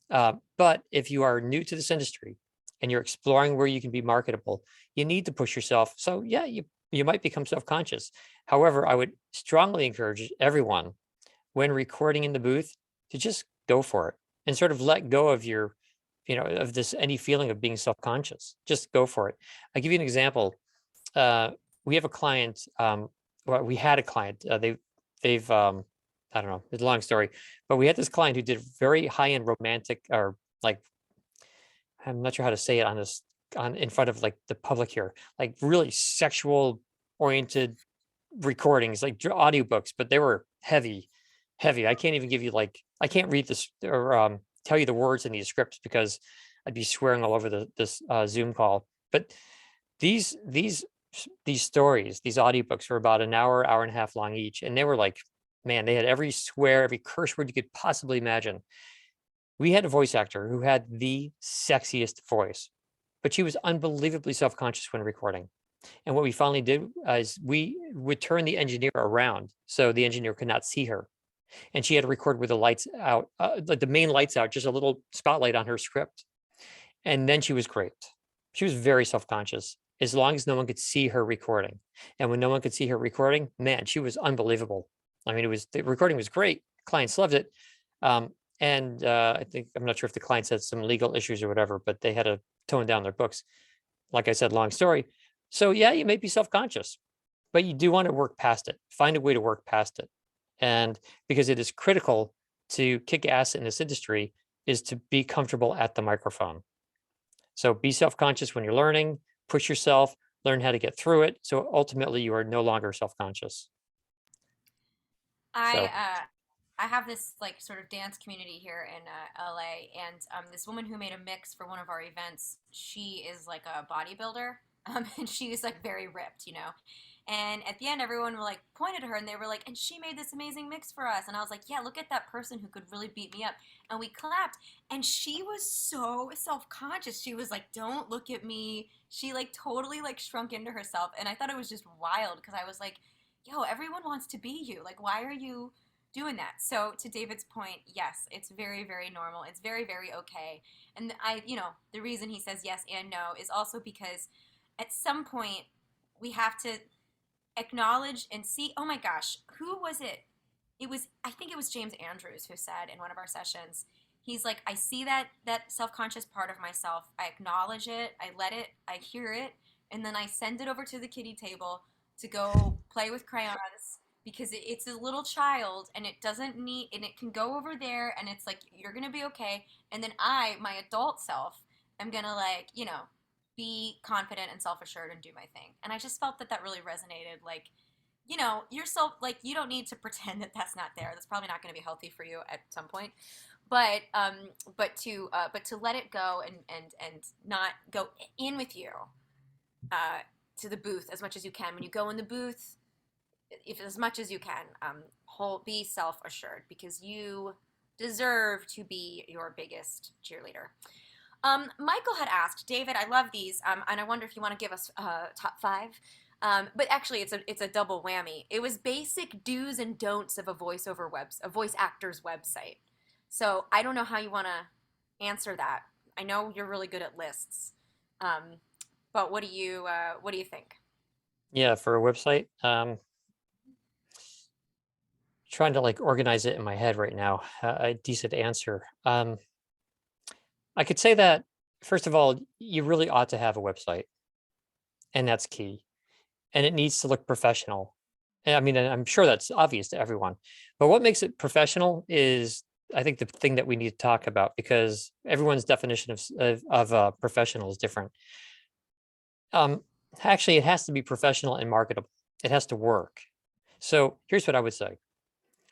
But if you are new to this industry and you're exploring where you can be marketable, you need to push yourself. So yeah, you might become self-conscious. However, I would strongly encourage everyone when recording in the booth to just go for it and sort of let go of of this any feeling of being self-conscious. Just go for it. I'll give you an example. uh, we have a client. Well, we had a client. They've I don't know. It's a long story, but we had this client who did very high end romantic, or like, I'm not sure how to say it on this on in front of like the public here, like really sexual oriented recordings, like audiobooks, but they were heavy, heavy. I can't even give you I can't read this or tell you the words in these scripts because I'd be swearing all over this Zoom call. But these stories, these audiobooks were about an hour, hour and a half long each. And they were like, man, they had every swear, every curse word you could possibly imagine. We had a voice actor who had the sexiest voice, but she was unbelievably self-conscious when recording. And what we finally did is we would turn the engineer around so the engineer could not see her. And she had to record with the lights out, like the main lights out, just a little spotlight on her script. And then she was great. She was very self-conscious as long as no one could see her recording. And when no one could see her recording, man, she was unbelievable. I mean, the recording was great. Clients loved it. And I think, I'm not sure if the clients had some legal issues or whatever, but they had to tone down their books. Like I said, long story. So yeah, you may be self-conscious, but you do want to work past it. Find a way to work past it. And because it is critical to kick ass in this industry is to be comfortable at the microphone. So be self-conscious when you're learning, push yourself, learn how to get through it. So ultimately you are no longer self-conscious. I So uh, I have this like sort of dance community here in LA, and this woman who made a mix for one of our events, she is like a bodybuilder, and she was like very ripped, you know. And at the end, everyone were like pointed at her, and they were like, "And she made this amazing mix for us." And I was like, "Yeah, look at that person who could really beat me up." And we clapped, and she was so self-conscious. She was like, "Don't look at me." She like totally like shrunk into herself, and I thought it was just wild because I was like, "Yo, everyone wants to be you. Like, why are you doing that?" So to David's point, yes, it's very, very normal. It's very, very okay. And the reason he says yes and no is also because at some point we have to acknowledge and see, oh my gosh, who was it? I think it was James Andrews who said in one of our sessions, he's like, I see that self-conscious part of myself. I acknowledge it, I let it, I hear it, and then I send it over to the kiddie table to go play with crayons because it's a little child and it doesn't need and it can go over there and it's like you're gonna be okay. And then my adult self, am gonna like, be confident and self-assured and do my thing. And I just felt that really resonated. Like, yourself, like, you don't need to pretend that that's not there. That's probably not going to be healthy for you at some point. But to let it go and not go in with you uh, to the booth as much as you can. When you go in the booth, if as much as you can, be self assured because you deserve to be your biggest cheerleader. Michael had asked, David, I love these, and I wonder if you want to give us top five. But actually, it's a double whammy. It was basic do's and don'ts of a voice actor's website. So I don't know how you want to answer that. I know you're really good at lists, um, but what do you think? yeah, for a website, trying to like organize it in my head right now. A decent answer. I could say that first of all, you really ought to have a website, and that's key. And it needs to look professional. And I mean, and I'm sure that's obvious to everyone. But what makes it professional is, I think, the thing that we need to talk about because everyone's definition of professional is different. Um, Actually, it has to be professional and marketable. It has to work. So here's what I would say.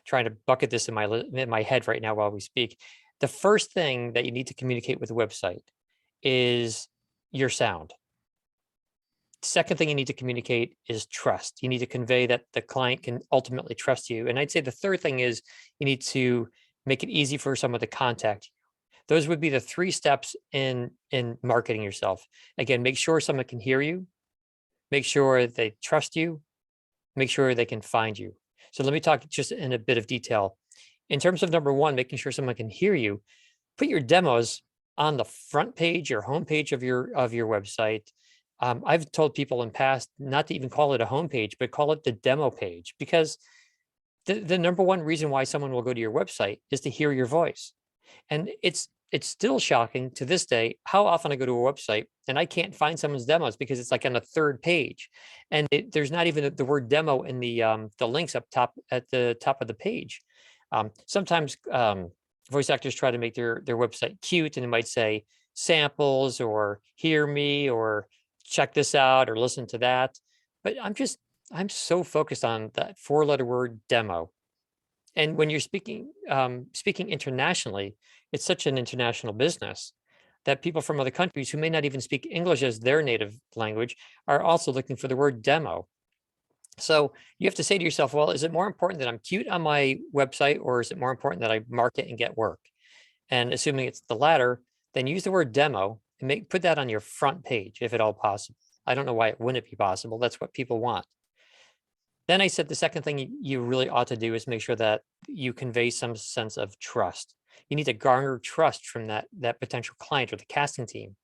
Trying to bucket this in my head right now while we speak. The first thing that you need to communicate with a website is your sound. Second thing you need to communicate is trust. You need to convey that the client can ultimately trust you. And I'd say the third thing is you need to make it easy for someone to contact you. Those would be the three steps in marketing yourself. Again, make sure someone can hear you, make sure they trust you, make sure they can find you. So let me talk just in a bit of detail. In terms of number one, making sure someone can hear you, put your demos on the front page or homepage of your website. I've told people in past not to even call it a homepage, but call it the demo page because the number one reason why someone will go to your website is to hear your voice. And it's still shocking to this day how often I go to a website and I can't find someone's demos because it's like on the third page, and there's not even the word demo in the links up top at the top of the page. Sometimes voice actors try to make their website cute, and it might say samples or hear me or check this out or listen to that. But I'm so focused on that four-letter word demo. And when you're speaking internationally, it's such an international business that people from other countries who may not even speak English as their native language are also looking for the word demo. So you have to say to yourself, well, is it more important that I'm cute on my website, or is it more important that I market and get work? And assuming it's the latter, then use the word demo and put that on your front page if at all possible. I don't know why it wouldn't be possible. That's what people want. Then I said the second thing you really ought to do is make sure that you convey some sense of trust. You need to garner trust from that potential client or the casting team.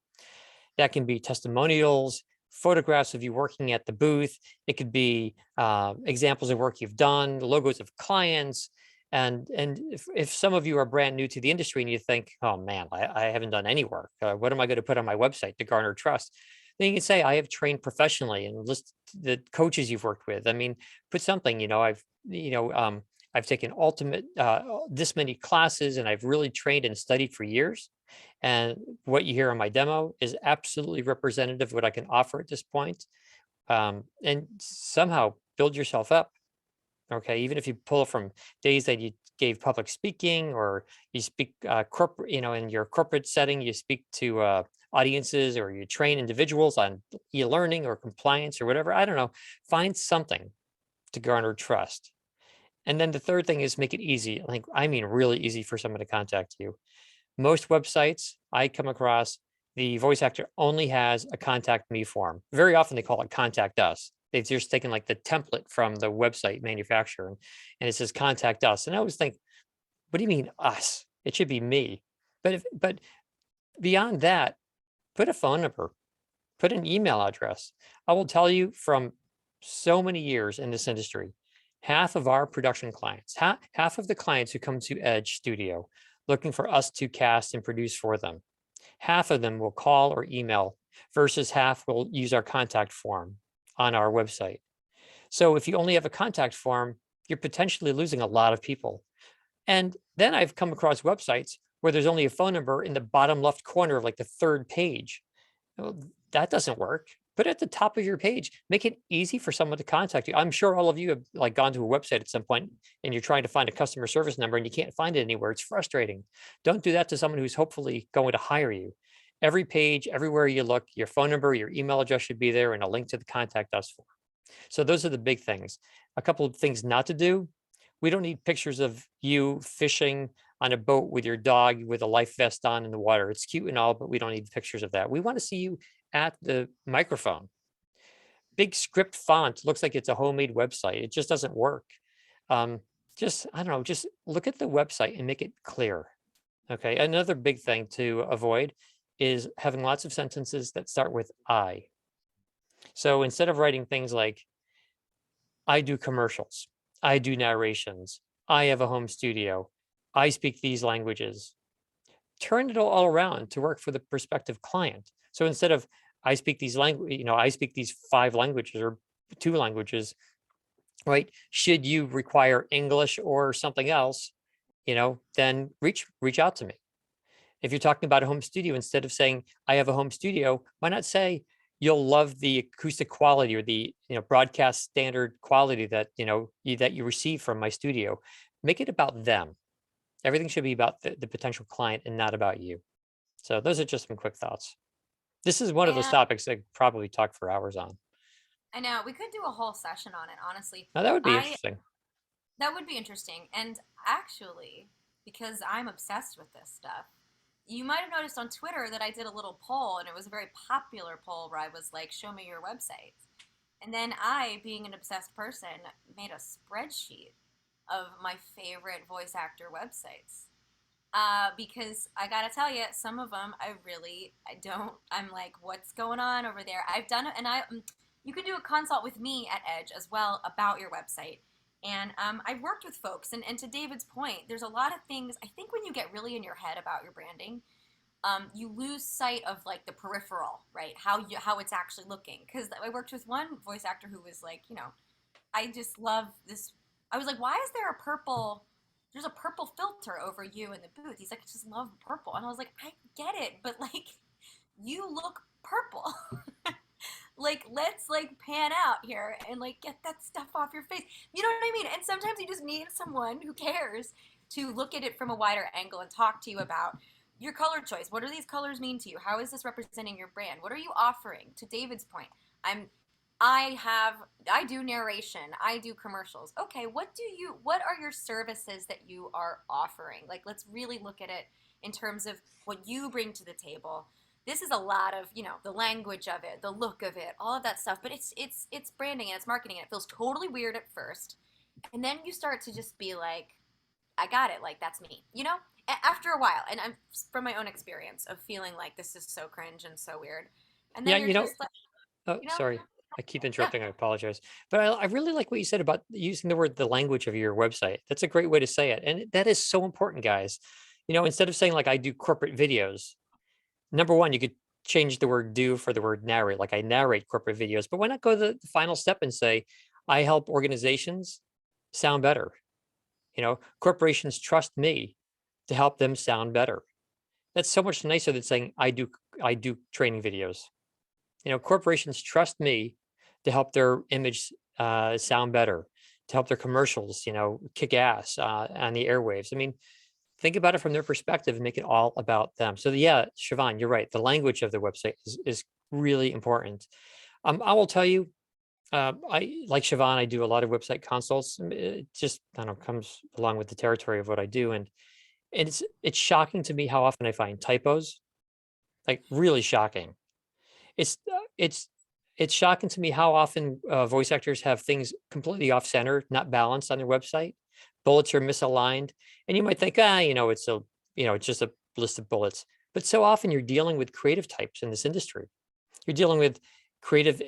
That can be testimonials, photographs of you working at the booth. It could be examples of work you've done, logos of clients. And if some of you are brand new to the industry and you think, oh man, I haven't done any work. What am I going to put on my website to garner trust? Then you can say, I have trained professionally, and list the coaches you've worked with. I mean, put something, I've taken this many classes, and I've really trained and studied for years. And what you hear on my demo is absolutely representative of what I can offer at this point. And somehow build yourself up. Okay, even if you pull from days that you gave public speaking, or you speak corporate, in your corporate setting, you speak to audiences, or you train individuals on e-learning or compliance or whatever. I don't know. Find something to garner trust. And then the third thing is make it easy. Like, I mean, really easy for someone to contact you. Most websites I come across, the voice actor only has a contact me form. Very often they call it contact us. They've just taken like the template from the website manufacturer, and it says contact us. And I always think, what do you mean us? It should be me. But beyond that, put a phone number, put an email address. I will tell you, from so many years in this industry, half of our production clients, half of the clients who come to Edge Studio looking for us to cast and produce for them, half of them will call or email, versus half will use our contact form on our website. So if you only have a contact form, you're potentially losing a lot of people. And then I've come across websites where there's only a phone number in the bottom left corner of like the third page. Well, that doesn't work. Put it at the top of your page. Make it easy for someone to contact you. I'm sure all of you have like gone to a website at some point, and you're trying to find a customer service number and you can't find it anywhere. It's frustrating. Don't do that to someone who's hopefully going to hire you. Every page, everywhere you look, your phone number, your email address should be there, and a link to the contact us form. So those are the big things. A couple of things not to do. We don't need pictures of you fishing on a boat with your dog with a life vest on in the water. It's cute and all, but we don't need pictures of that. We want to see you at the microphone. Big script font looks like it's a homemade website. It just doesn't work. I don't know, just look at the website and make it clear. Okay. Another big thing to avoid is having lots of sentences that start with I. So instead of writing things like, I do commercials, I do narrations, I have a home studio, I speak these languages, turn it all around to work for the prospective client. So instead of, I speak these language, I speak these 5 languages or 2 languages, right? Should you require English or something else, then reach out to me. If you're talking about a home studio, instead of saying I have a home studio, why not say you'll love the acoustic quality, or the broadcast standard quality that that you receive from my studio. Make it about them. Everything should be about the potential client and not about you. So those are just some quick thoughts. This is one of those And topics I could probably talk for hours on. I know we could do a whole session on it, honestly. Now that would be I interesting. That would be interesting. And actually, because I'm obsessed with this stuff, you might have noticed on Twitter that I did a little poll, and it was a very popular poll where I was like, show me your website. And then I, being an obsessed person, made a spreadsheet of my favorite voice actor websites. Because I gotta tell you, some of them I don't, I'm like, what's going on over there? I've done it, and you can do a consult with me at Edge as well about your website. And I've worked with folks, and to David's point, there's a lot of things. I think when you get really in your head about your branding, you lose sight of like the peripheral, right? How it's actually looking. Because I worked with one voice actor who was like, I just love this. I was like, why is there a purple? There's a purple filter over you in the booth. He's like, I just love purple, and I was like, I get it, but like, you look purple. Like, let's like pan out here and like get that stuff off your face. You know what I mean? And sometimes you just need someone who cares to look at it from a wider angle and talk to you about your color choice. What do these colors mean to you? How is this representing your brand? What are you offering? To David's point, I'm I do narration, I do commercials. Okay, what are your services that you are offering? Like, let's really look at it in terms of what you bring to the table. This is a lot of, the language of it, the look of it, all of that stuff, but it's branding and it's marketing, and it feels totally weird at first. And then you start to just be like, I got it, like that's me, After a while, and I'm from my own experience of feeling like this is so cringe and so weird. And then Yeah, you're just like, oh, you know, sorry. I keep yeah, interrupting. I apologize. But I really like what you said about using the word, the language of your website. That's a great way to say it. And that is so important, guys. Instead of saying like I do corporate videos, number one, you could change the word do for the word narrate. Like I narrate corporate videos, but why not go the final step and say, I help organizations sound better. Corporations trust me to help them sound better. That's so much nicer than saying I do training videos. Corporations trust me to help their image sound better, to help their commercials, kick ass on the airwaves. I mean, think about it from their perspective and make it all about them. So yeah, Siobhán, you're right. The language of the website is really important. I will tell you, I like Siobhán, I do a lot of website consults. It just, I don't know, comes along with the territory of what I do. And it's shocking to me how often I find typos, like really shocking. It's it's it's shocking to me how often voice actors have things completely off center, not balanced on their website. Bullets are misaligned, and you might think, it's just a list of bullets. But so often you're dealing with creative types in this industry. You're dealing with creative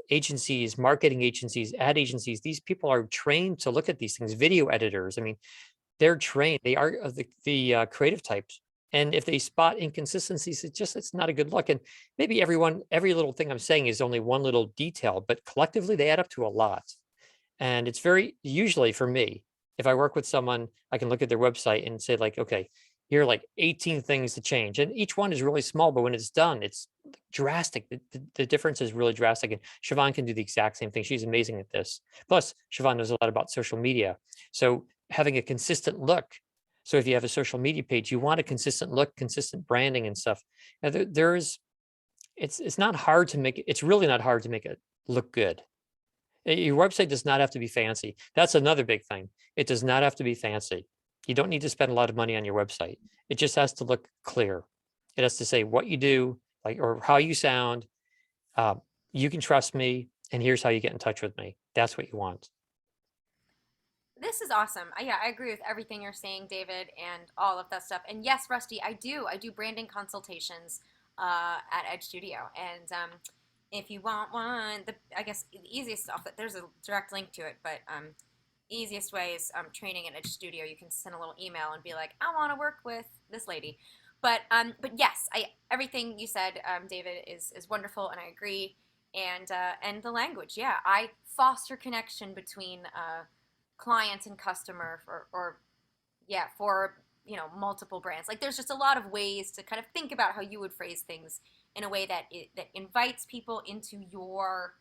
agencies, marketing agencies, ad agencies. These people are trained to look at these things. Video editors. I mean, they're trained. They are the creative types. And if they spot inconsistencies, it's not a good look. And maybe every little thing I'm saying is only one little detail, but collectively they add up to a lot. And it's very usually for me, if I work with someone, I can look at their website and say, like, okay, here are like 18 things to change. And each one is really small, but when it's done, it's drastic. The difference is really drastic. And Siobhán can do the exact same thing. She's amazing at this. Plus, Siobhán knows a lot about social media. So having a consistent look. So if you have a social media page, you want a consistent look, consistent branding and stuff. Now, it's not hard to make it, it's really not hard to make it look good. Your website does not have to be fancy. That's another big thing. It does not have to be fancy. You don't need to spend a lot of money on your website. It just has to look clear. It has to say what you do, like, or how you sound. Uh, you can trust me, and here's how you get in touch with me. That's what you want. This is awesome. Yeah, I agree with everything you're saying, David, and all of that stuff. And yes, Rusty, I do branding consultations at Edge Studio. And if you want one, I guess the easiest stuff, there's a direct link to it, but easiest way is training at Edge Studio. You can send a little email and be like, I want to work with this lady. But yes, everything you said, David, is wonderful, and I agree. And the language, yeah, I foster connection between client and customer, or yeah, for multiple brands. Like there's just a lot of ways to kind of think about how you would phrase things in a way that invites people into your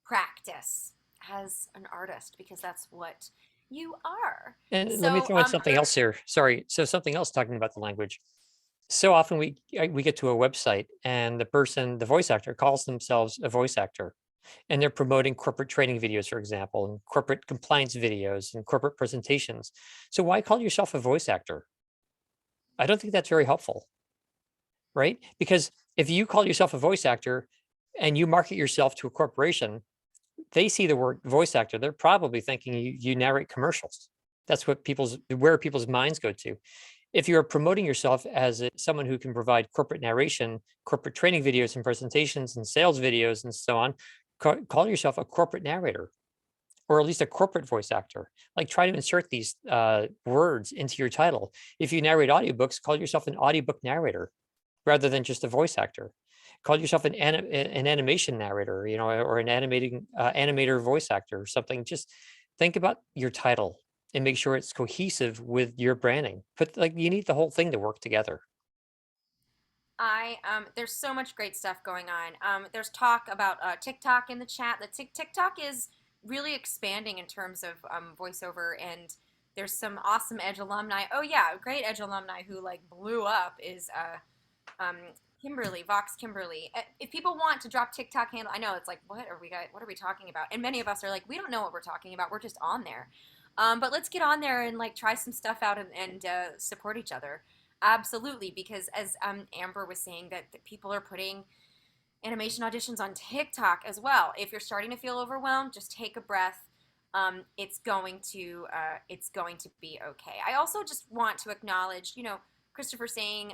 practice as an artist, because that's what you are. And let me So throw in something else here. Sorry. So something else talking about the language. So often we get to a website and the voice actor calls themselves a voice actor, and they're promoting corporate training videos, for example, and corporate compliance videos and corporate presentations. So why call yourself a voice actor? I don't think that's very helpful, right? Because if you call yourself a voice actor and you market yourself to a corporation, they see the word voice actor, they're probably thinking you narrate commercials. That's where people's minds go to. If you're promoting yourself as someone who can provide corporate narration, corporate training videos and presentations and sales videos and so on, call yourself a corporate narrator, or at least a corporate voice actor. Like try to insert these words into your title. If you narrate audiobooks, call yourself an audiobook narrator rather than just a voice actor. Call yourself an animation narrator, or an animator voice actor or something. Just think about your title and make sure it's cohesive with your branding. But like you need the whole thing to work together. I there's so much great stuff going on. There's talk about TikTok in the chat. TikTok is really expanding in terms of voiceover, and there's some awesome Edge alumni. Oh yeah, great Edge alumni who like blew up is Kimberly, Vox Kimberly. If people want to drop TikTok handle, I know it's like, what are we talking about? And many of us are like, we don't know what we're talking about. We're just on there. But let's get on there and like try some stuff out, and support each other. Absolutely, because as Amber was saying, that people are putting animation auditions on TikTok as well. If you're starting to feel overwhelmed, just take a breath. It's going to be okay. I also just want to acknowledge, Christopher saying,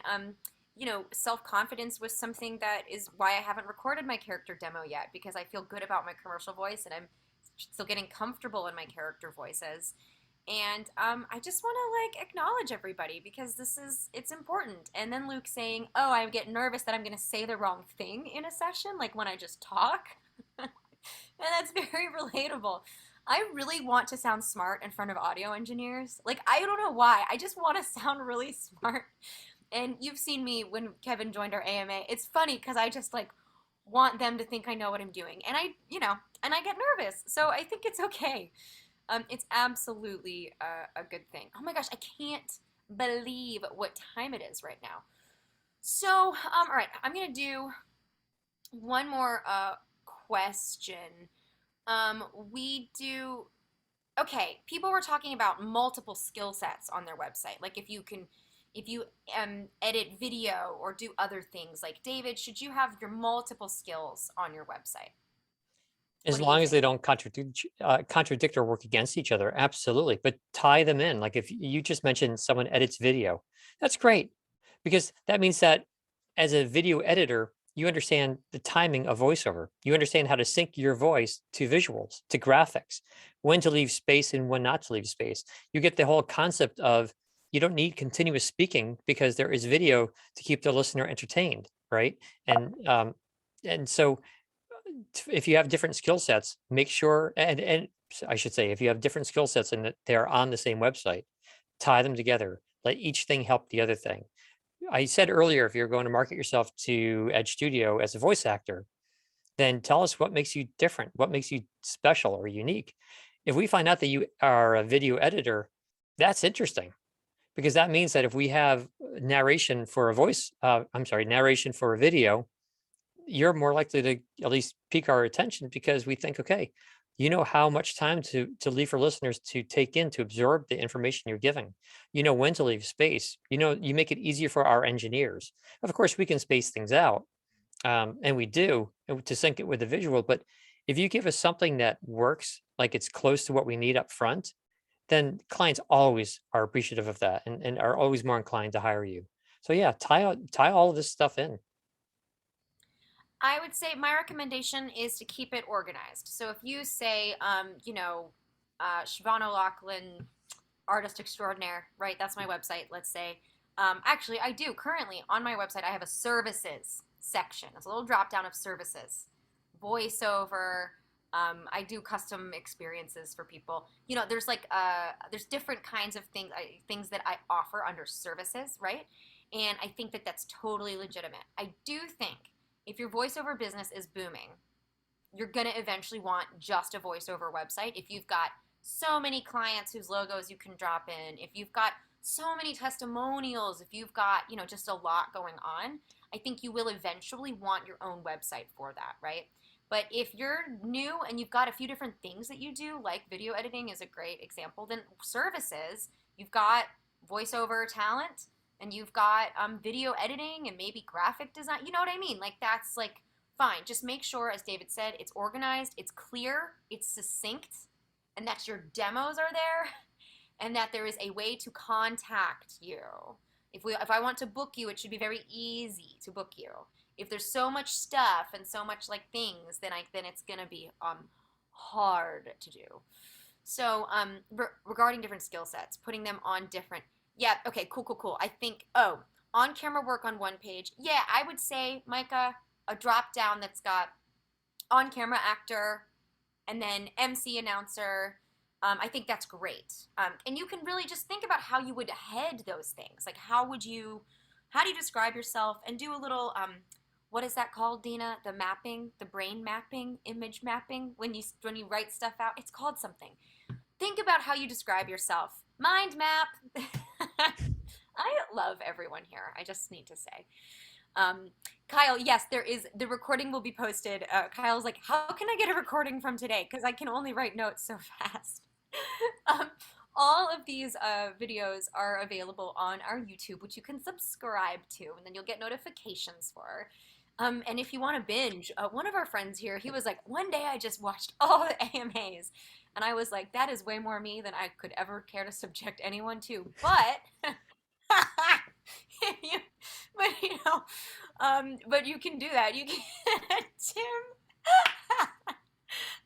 self confidence was something that is why I haven't recorded my character demo yet, because I feel good about my commercial voice and I'm still getting comfortable in my character voices. And I just want to like acknowledge everybody because it's important. And then Luke saying, "Oh, I get nervous that I'm going to say the wrong thing in a session, like when I just talk." And that's very relatable. I really want to sound smart in front of audio engineers. Like, I don't know why. I just want to sound really smart. And you've seen me when Kevin joined our AMA. It's funny because I just like want them to think I know what I'm doing. And and I get nervous. So I think it's okay. It's absolutely a good thing. Oh my gosh, I can't believe what time it is right now. So, all right, I'm gonna do one more question. We do okay. People were talking about multiple skill sets on their website. Like if you edit video or do other things. Like David, should you have your multiple skills on your website? What As do you long as they think? don't contradict or work against each other, absolutely. But tie them in. Like if you just mentioned someone edits video, that's great because that means that as a video editor, you understand the timing of voiceover. You understand how to sync your voice to visuals, to graphics, when to leave space and when not to leave space. You get the whole concept of you don't need continuous speaking because there is video to keep the listener entertained, right? And so if you have different skill sets, make sure I should say if you have different skill sets and that they're on the same website, tie them together. Let each thing help the other thing. I said earlier, if you're going to market yourself to Edge Studio as a voice actor, then tell us what makes you different, what makes you special or unique. If we find out that you are a video editor, that's interesting because that means that if we have narration for a narration for a video, you're more likely to at least pique our attention because we think, okay, you know how much time to leave for listeners to take in to absorb the information you're giving. You know when to leave space. You know you make it easier for our engineers. Of course, we can space things out, and we do to sync it with the visual. But if you give us something that works, like it's close to what we need up front, then clients always are appreciative of that and are always more inclined to hire you. So yeah, tie all of this stuff in. I would say my recommendation is to keep it organized. So if you say, Siobhán O'Loughlin, artist extraordinaire, right? That's my website, let's say. Actually, I do currently on my website, I have a services section. It's a little drop down of services, voiceover. I do custom experiences for people. There's there's different kinds of things that I offer under services, right? And I think that that's totally legitimate. I do think if your voiceover business is booming, you're going to eventually want just a voiceover website. If you've got so many clients whose logos you can drop in, if you've got so many testimonials, if you've got, just a lot going on, I think you will eventually want your own website for that, right? But if you're new and you've got a few different things that you do, like video editing is a great example, then services, you've got voiceover talent and you've got video editing and maybe graphic design. You know what I mean? Like that's like fine. Just make sure, as David said, it's organized, it's clear, it's succinct, and that your demos are there, and that there is a way to contact you. If I want to book you, it should be very easy to book you. If there's so much stuff and so much like things, then it's gonna be hard to do. So regarding different skill sets, putting them on different. Yeah. Okay. Cool. Cool. Cool. I think. Oh, on camera work on one page. Yeah, I would say, Micah, a drop down that's got on camera actor and then MC announcer. I think that's great. And you can really just think about how you would head those things. Like how do you describe yourself and do a little, what is that called, Dina? The mapping, the brain mapping, image mapping, when you write stuff out, it's called something. Think about how you describe yourself. Mind map. I love everyone here. I just need to say. Um, Kyle, yes, there is. The recording will be posted. Kyle's like, how can I get a recording from today? Because I can only write notes so fast. um, all of these videos are available on our YouTube, which you can subscribe to, and then you'll get notifications for. And if you want to binge, one of our friends here, he was like, one day I just watched all the AMAs. And I was like, that is way more me than I could ever care to subject anyone to. But you, but you can do that. You can, Tim.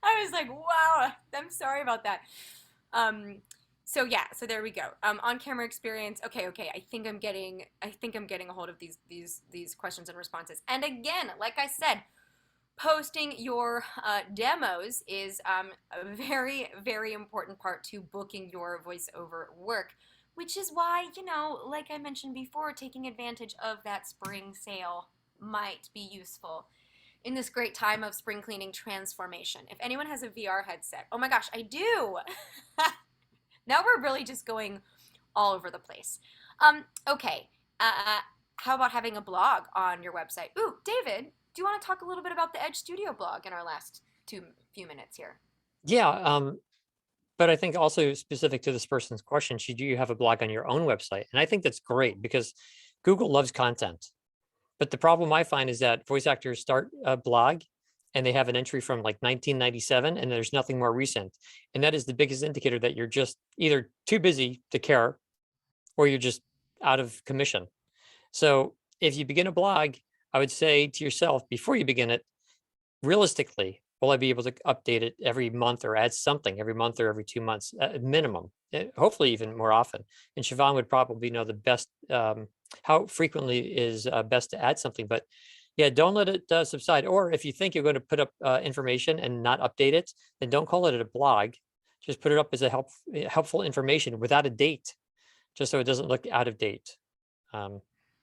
I was like, wow. I'm sorry about that. Um, So yeah, so there we go. On camera experience. Okay, okay. I think I'm getting a hold of these questions and responses. And again, like I said, posting your demos is a very, very important part to booking your voiceover work, which is why, like I mentioned before, taking advantage of that spring sale might be useful in this great time of spring cleaning transformation. If anyone has a VR headset, oh my gosh, I do. Now we're really just going all over the place. Okay. How about having a blog on your website? Ooh, David, do you want to talk a little bit about the Edge Studio blog in our last few minutes here? Yeah, but I think also specific to this person's question, should you have a blog on your own website? And I think that's great because Google loves content. But the problem I find is that voice actors start a blog and they have an entry from like 1997 and there's nothing more recent. And that is the biggest indicator that you're just either too busy to care or you're just out of commission. So if you begin a blog, I would say to yourself before you begin it, realistically, will I be able to update it every month or add something every month or every 2 months at minimum? Hopefully, even more often. And Siobhán would probably know the best how frequently is best to add something. But yeah, don't let it subside. Or if you think you're going to put up information and not update it, then don't call it a blog. Just put it up as a helpful information without a date, just so it doesn't look out of date. Um,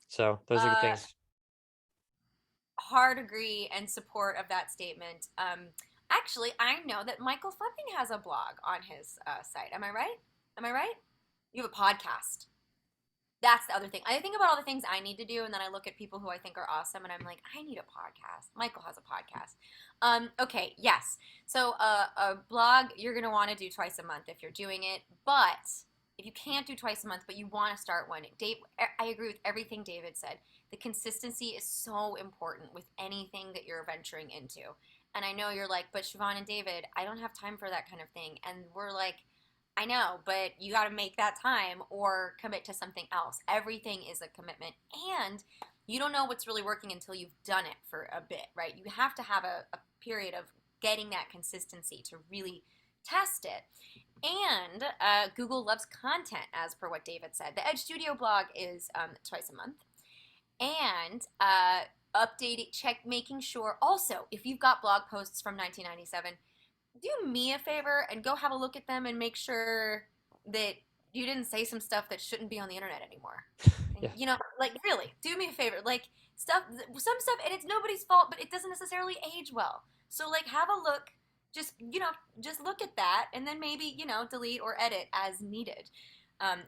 so those are good Uh, things. Hard agree and support of that statement. Actually, I know that Michael Fleming has a blog on his site. Am I right? Am I right? You have a podcast. That's the other thing. I think about all the things I need to do, and then I look at people who I think are awesome, and I'm like, I need a podcast. Michael has a podcast. Okay, yes. So a blog you're gonna want to do twice a month if you're doing it, but if you can't do twice a month, but you want to start one, Dave, I agree with everything David said. The consistency is so important with anything that you're venturing into. And I know you're like, but Siobhán and David, I don't have time for that kind of thing. And we're like, I know, but you got to make that time or commit to something else. Everything is a commitment. And you don't know what's really working until you've done it for a bit, right? You have to have a period of getting that consistency to really test it. And Google loves content, as per what David said. The Edge Studio blog is twice a month. And updating, making sure. Also, if you've got blog posts from 1997, do me a favor and go have a look at them and make sure that you didn't say some stuff that shouldn't be on the internet anymore. And, Yeah. like really, do me a favor. Like some stuff, and it's nobody's fault, but it doesn't necessarily age well. So like, have a look. Just look at that, and then maybe delete or edit as needed,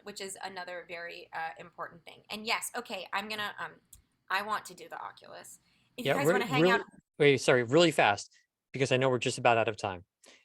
which is another very important thing. And yes, okay, I want to do the Oculus. If you Yeah, guys want to hang out, wait, sorry, really fast, because I know we're just about out of time.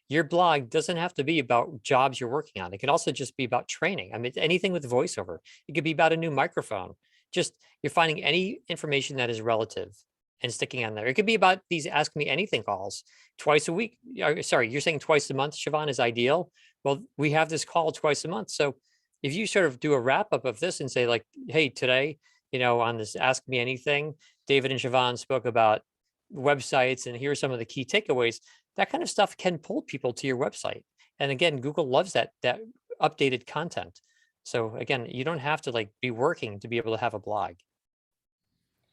Your blog doesn't have to be about jobs you're working on. It can also just be about training. I mean, anything with voiceover. It could be about a new microphone. Just you're finding any information that is relative and sticking on there. It could be about these Ask Me Anything calls twice a week. Sorry, you're saying twice a month, Siobhán, is ideal. Well, we have this call twice a month. So if you sort of do a wrap up of this and say, like, hey, today, on this Ask Me Anything, David and Siobhán spoke about websites and here are some of the key takeaways. That kind of stuff can pull people to your website. And again, Google loves that updated content. So again, you don't have to like be working to be able to have a blog.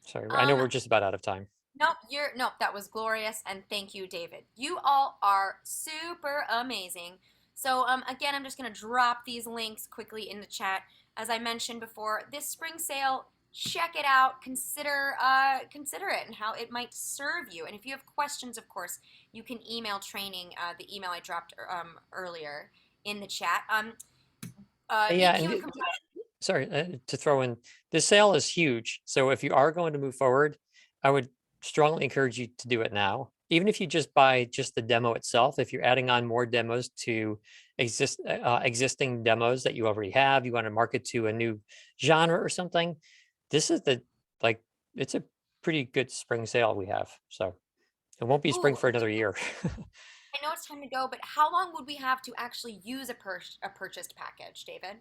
Sorry, I know um, we're just about out of time. nope, that was glorious, and thank you, David. You all are super amazing. So again, I'm just gonna drop these links quickly in the chat. As I mentioned before, this spring sale, check it out. Consider it and how it might serve you. And if you have questions, of course, you can email training, the email I dropped earlier in the chat. Yeah, thank you and and complete. sorry to throw in, this sale is huge. So if you are going to move forward, I would strongly encourage you to do it now. Even if you just buy just the demo itself, if you're adding on more demos to existing demos that you already have, you want to market to a new genre or something, this is like, it's a pretty good spring sale we have. So it won't be spring Ooh, for another year. I know it's time to go, but how long would we have to actually use a purchased package, David?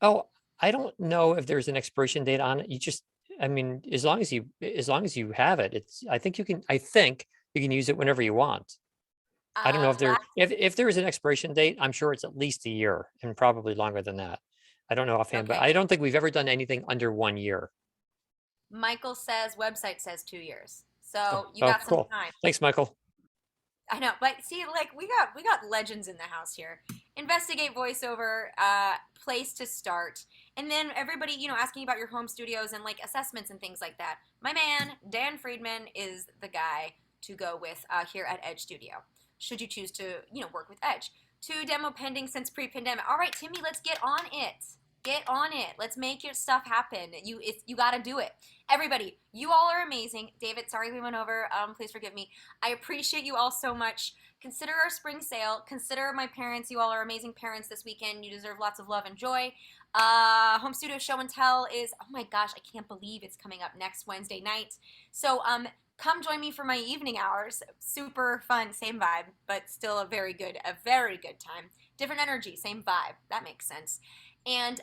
Oh, I don't know if there's an expiration date on it. I mean, as long as you have it, I think you can use it whenever you want. I don't know if there Last if there is an expiration date, I'm sure it's at least a year and probably longer than that. I don't know offhand, but okay. I don't think we've ever done anything under 1 year. Michael says website says 2 years. Oh, So you oh, got some cool. time. Thanks, Michael. I know, but see, like we got legends in the house here. Investigate voiceover, place to start, and then everybody, asking about your home studios and like assessments and things like that. My man Dan Friedman is the guy to go with here at Edge Studio. Should you choose to, work with Edge? Two demo pending since pre-pandemic. All right, Timmy, let's get on it. Get on it. Let's make your stuff happen. You got to do it. Everybody, you all are amazing. David, sorry we went over. Please forgive me. I appreciate you all so much. Consider our spring sale. Consider my parents. You all are amazing parents this weekend. You deserve lots of love and joy. Home Studio Show and Tell is, oh my gosh, I can't believe it's coming up next Wednesday night. So come join me for my evening hours. Super fun, same vibe, but still a very good time. Different energy, same vibe. That makes sense. And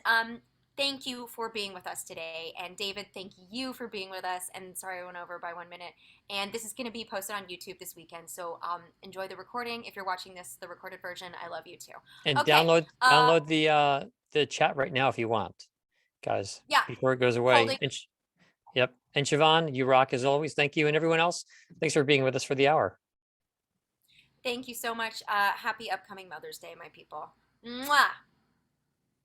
thank you for being with us today. And David, thank you for being with us. And sorry I went over by 1 minute. And this is going to be posted on YouTube this weekend. So enjoy the recording. If you're watching this, the recorded version, I love you too. And Okay. download the chat right now if you want, guys, Yeah. before it goes away. Holding. Yep. And Siobhán, you rock as always. Thank you. And everyone else, thanks for being with us for the hour. Thank you so much. Happy upcoming Mother's Day, my people. Mwah.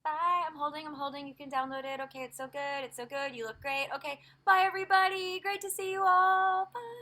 Bye. I'm holding. I'm holding. You can download it. Okay. It's so good. It's so good. You look great. Okay. Bye, everybody. Great to see you all. Bye.